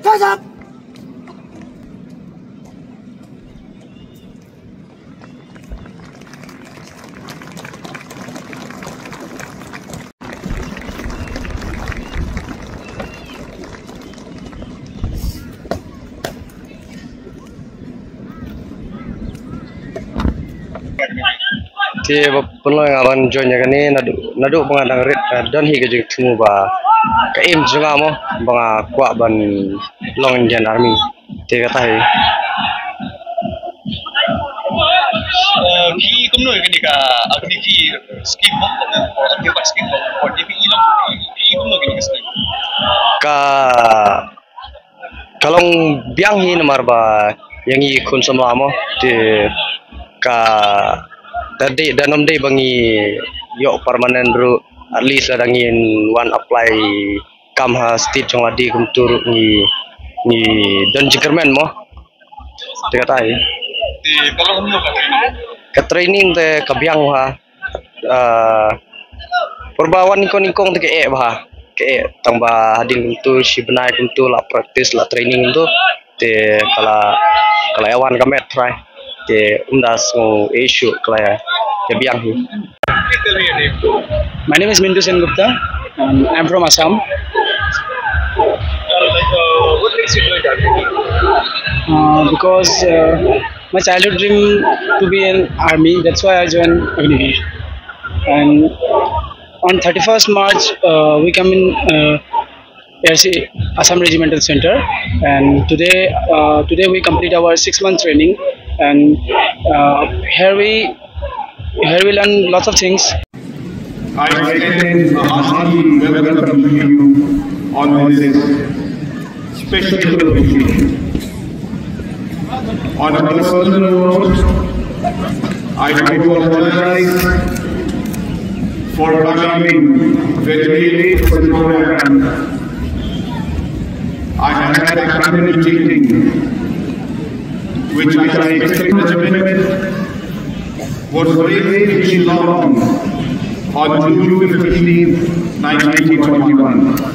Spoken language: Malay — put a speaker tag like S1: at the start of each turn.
S1: Hands up!
S2: Ti penuh awan joinnya kan ni nadu pengadang red dan higa juga temu ba kaim juga mo banga kuat ban long Indian Army ti kata hai
S3: ki kumno ni ka agni ki scheme mo agni ba scheme mo DPE long ki kumno ni ka
S2: ka kalong biang hi namar ba yang i kun sama mo ti ka tadi danom day bangi yo permanen bro at least adangin one apply kam ha state jong adi kum tur ni don jikermen mo te kata ai
S3: ti kalau kumno
S2: ka training te kabyang ha perbawan nikong te ke ba ke tamba hadin tu si benai kum tu la practice la training tu te kala awan kamet try te undas ngo issue kala ya biang hi.
S4: My name is Mintu Sengupta and I'm from Assam.
S3: What makes you join that?
S4: Because my childhood dream to be an army, that's why I joined Agniveer. And on 31st March we come in ARC Assam Regimental Center, and today we complete our 6-month training, and here we learn lots of things.
S5: I extend a hearty welcome to you on this special occasion. On a personal note, I want to apologize for coming very late for the program. I had a cabinet meeting which I expected was very long on June 15, 1921.